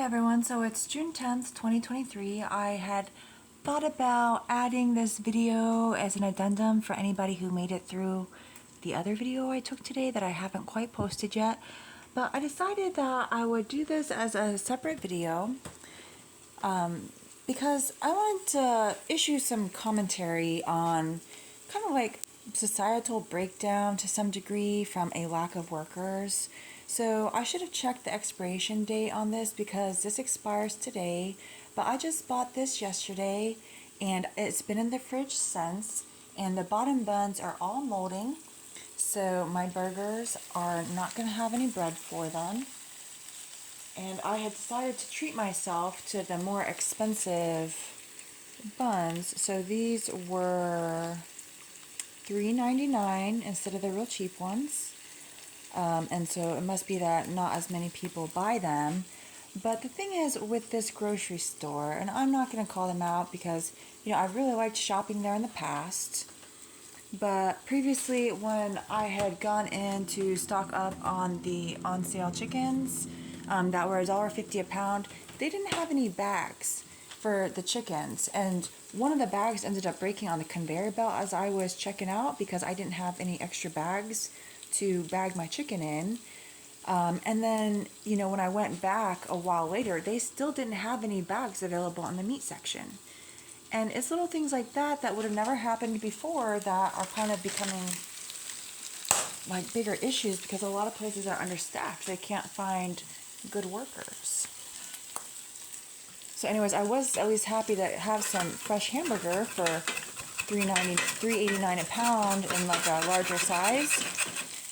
everyone, so it's June 10th, 2023. I had thought about adding this video as an addendum for anybody who made it through the other video I took today that I haven't quite posted yet. But I decided that I would do this as a separate video because I wanted to issue some commentary on kind of like societal breakdown to some degree from a lack of workers. So I should have checked the expiration date on this because this expires today, but I just bought this yesterday and it's been in the fridge since, and the bottom buns are all molding, so my burgers are not going to have any bread for them. And I had decided to treat myself to the more expensive buns, so these were $3.99 instead of the real cheap ones. And so it must be that not as many people buy them. But the thing is with this grocery store, and I'm not going to call them out because, I've really liked shopping there in the past. But previously, when I had gone in to stock up on the on sale chickens that were $1.50 a pound, they didn't have any bags for the chickens. And one of the bags ended up breaking on the conveyor belt as I was checking out because I didn't have any extra bags to bag my chicken in. And then, when I went back a while later, they still didn't have any bags available in the meat section. And it's little things like that that would have never happened before that are kind of becoming like bigger issues because a lot of places are understaffed. They can't find good workers. So anyways, I was at least happy to have some fresh hamburger for $3.89 a pound in like a larger size.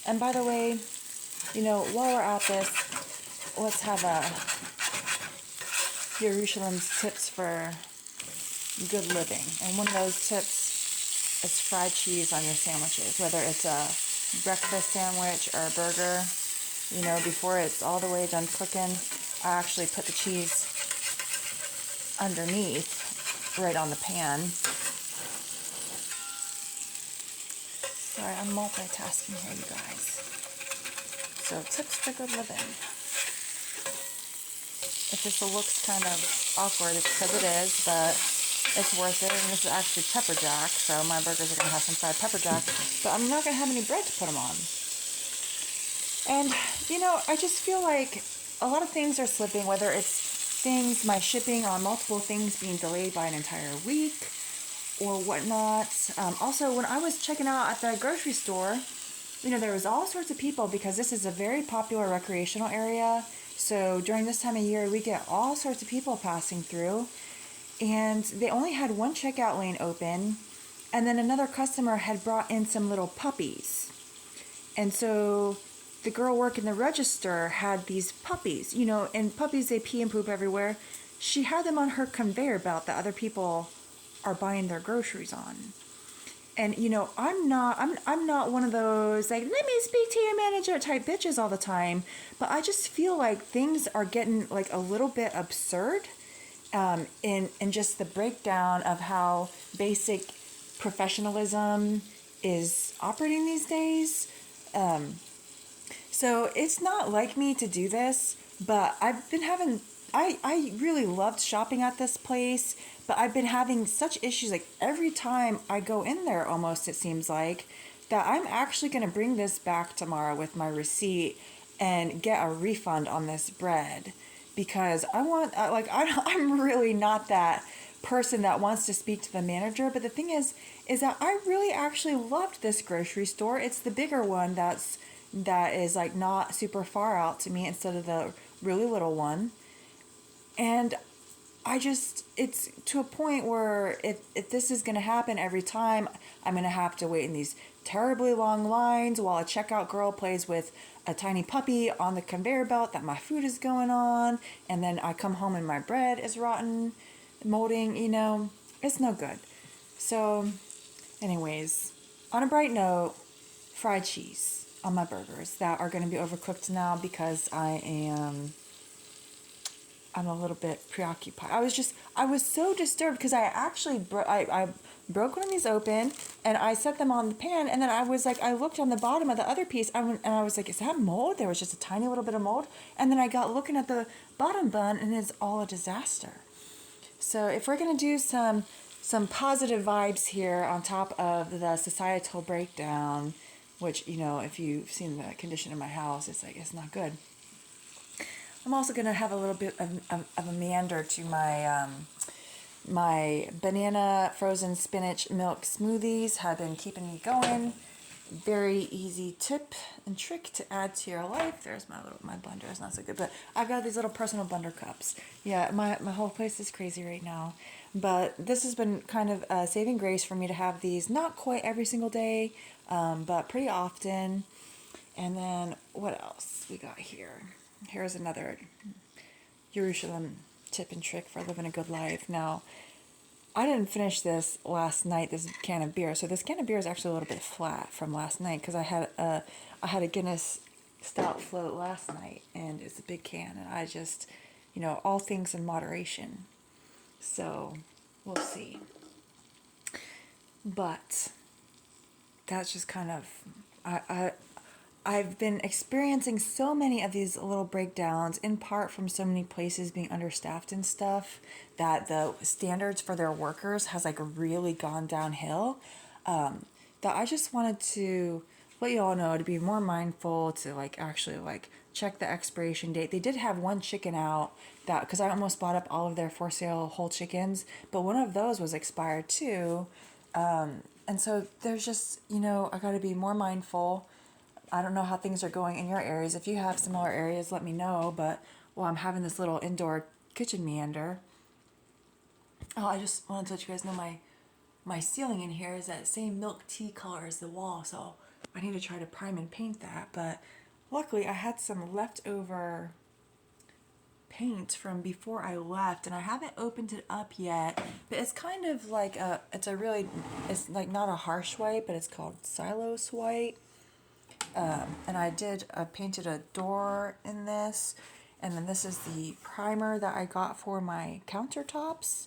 And by the way, while we're at this, let's have a Jerusalem's tips for good living. And one of those tips is fried cheese on your sandwiches, whether it's a breakfast sandwich or a burger. Before it's all the way done cooking, I actually put the cheese underneath, right on the pan. Sorry, I'm multitasking here, you guys. So, tips for good living. If this looks kind of awkward, it's because it is, but it's worth it. And this is actually pepper jack, so my burgers are going to have some fried pepper jack, but I'm not going to have any bread to put them on. And, I just feel like a lot of things are slipping, whether it's my shipping on multiple things being delayed by an entire week or whatnot. Also, when I was checking out at the grocery store, there was all sorts of people because this is a very popular recreational area. So during this time of year, we get all sorts of people passing through. And they only had one checkout lane open. And then another customer had brought in some little puppies. And so the girl working the register had these puppies, and puppies, they pee and poop everywhere. She had them on her conveyor belt that other people are buying their groceries on. And I'm not one of those like, let me speak to your manager type bitches all the time, but I just feel like things are getting like a little bit absurd in just the breakdown of how basic professionalism is operating these days. So it's not like me to do this, but I've been having, I really loved shopping at this place, but I've been having such issues, like every time I go in there almost, it seems like, that I'm actually going to bring this back tomorrow with my receipt and get a refund on this bread, because I'm really not that person that wants to speak to the manager. But the thing is that I really actually loved this grocery store. It's the bigger one that is like not super far out to me instead of the really little one. And it's to a point where if this is going to happen every time, I'm going to have to wait in these terribly long lines while a checkout girl plays with a tiny puppy on the conveyor belt that my food is going on. And then I come home and my bread is rotten, molding, it's no good. So anyways, on a bright note, fried cheese on my burgers that are going to be overcooked now because I am I'm a little bit preoccupied. I was so disturbed because I actually I broke one of these open and I set them on the pan, and then I was like, I looked on the bottom of the other piece, and I was like, is that mold? There was just a tiny little bit of mold, and then I got looking at the bottom bun, and it's all a disaster. So if we're gonna do some positive vibes here on top of the societal breakdown, which, you know, if you've seen the condition of my house, it's like, it's not good. I'm also going to have a little bit of a meander to my my banana frozen spinach milk smoothies. Have been keeping me going. Very easy tip and trick to add to your life. There's my blender is not so good, but I've got these little personal blender cups. Yeah, my whole place is crazy right now, but this has been kind of a saving grace for me to have these, not quite every single day, but pretty often. And then what else we got here? Here's another Jerusalem tip and trick for living a good life. Now, I didn't finish this last night, this can of beer. So this can of beer is actually a little bit flat from last night because I had a Guinness stout float last night, and it's a big can, and I just, you know, all things in moderation. So we'll see. But that's just kind of, I've been experiencing so many of these little breakdowns, in part from so many places being understaffed and stuff, that the standards for their workers has like really gone downhill. That I just wanted to let you all know to be more mindful, to like actually like check the expiration date. They did have one chicken out that, because I almost bought up all of their for sale whole chickens, but one of those was expired too. And so there's just, you know, I got to be more mindful. I don't know how things are going in your areas. If you have similar areas, let me know. But while I'm having this little indoor kitchen meander, oh, I just wanted to let you guys know my ceiling in here is that same milk tea color as the wall. So I need to try to prime and paint that. But luckily I had some leftover paint from before I left, and I haven't opened it up yet, but it's kind of like it's like not a harsh white, but it's called Silos white. And I painted a door in this, and then this is the primer that I got for my countertops.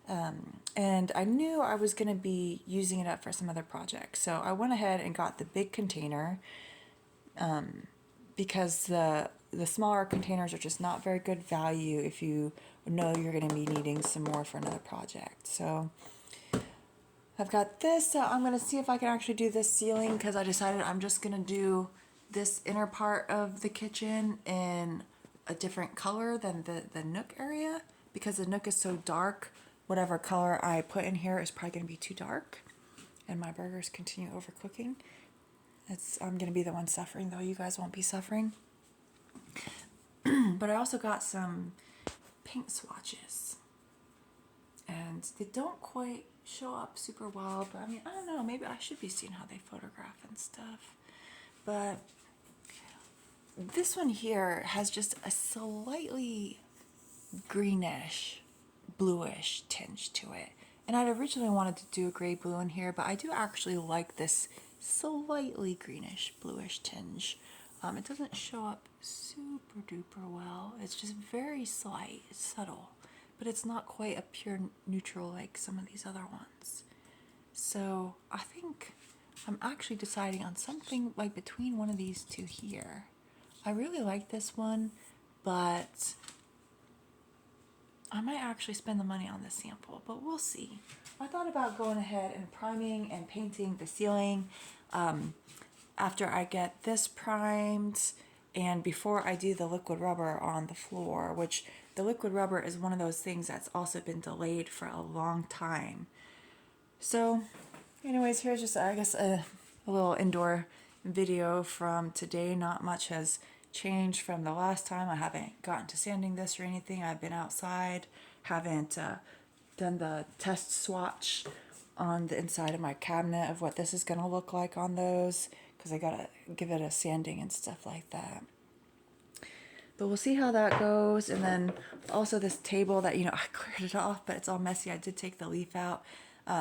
And I knew I was going to be using it up for some other projects, so I went ahead and got the big container, because the smaller containers are just not very good value if you know you're going to be needing some more for another project. So I've got this. I'm going to see if I can actually do this ceiling, because I decided I'm just going to do this inner part of the kitchen in a different color than the nook area, because the nook is so dark. Whatever color I put in here is probably going to be too dark, and my burgers continue overcooking. I'm going to be the one suffering, though. You guys won't be suffering. But I also got some paint swatches, and they don't quite show up super well, but I mean, I don't know, maybe I should be seeing how they photograph and stuff. But this one here has just a slightly greenish, bluish tinge to it. And I'd originally wanted to do a gray blue in here, but I do actually like this slightly greenish, bluish tinge. It doesn't show up super duper well. It's just very slight, it's subtle, but it's not quite a pure neutral like some of these other ones. So I think I'm actually deciding on something like between one of these two here. I really like this one, but I might actually spend the money on this sample, but we'll see. I thought about going ahead and priming and painting the ceiling after I get this primed and before I do the liquid rubber on the floor, which the liquid rubber is one of those things that's also been delayed for a long time. So anyways, here's just, I guess, a little indoor video from today. Not much has changed from the last time. I haven't gotten to sanding this or anything. I've been outside, haven't done the test swatch on the inside of my cabinet of what this is going to look like on those, because I gotta give it a sanding and stuff like that. But we'll see how that goes. And then also this table that, you know, I cleared it off, but it's all messy. I did take the leaf out.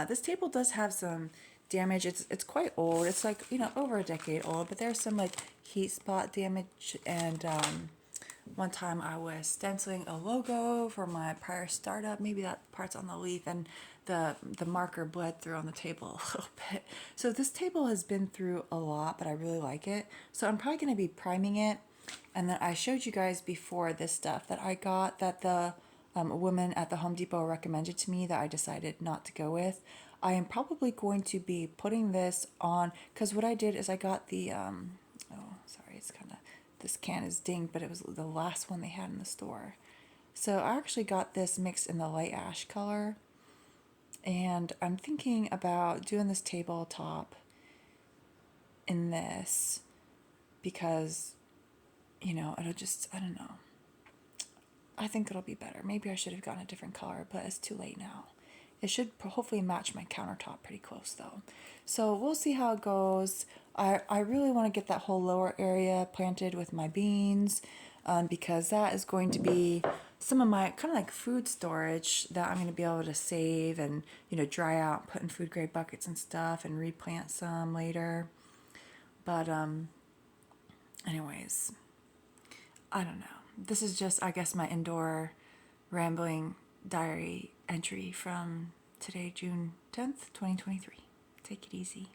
This table does have some damage. It's quite old. It's like, you know, over a decade old, but there's some like heat spot damage and One time I was stenciling a logo for my prior startup. Maybe that part's on the leaf, and the marker bled through on the table a little bit. So this table has been through a lot, but I really like it. So I'm probably going to be priming it. And then I showed you guys before this stuff that I got that the woman at the Home Depot recommended to me that I decided not to go with. I am probably going to be putting this on, because what I did is I got the, oh, sorry, it's kind of, this can is dinged, but it was the last one they had in the store. So I actually got this mixed in the light ash color, and I'm thinking about doing this tabletop in this because, you know, it'll just, I don't know. I think it'll be better. Maybe I should have gotten a different color, but it's too late now. It should hopefully match my countertop pretty close though. So we'll see how it goes. I really want to get that whole lower area planted with my beans, because that is going to be some of my kind of like food storage that I'm going to be able to save and, you know, dry out, put in food grade buckets and stuff, and replant some later. But anyways, I don't know. This is just, I guess, my indoor rambling diary entry from today, June 10th, 2023. Take it easy.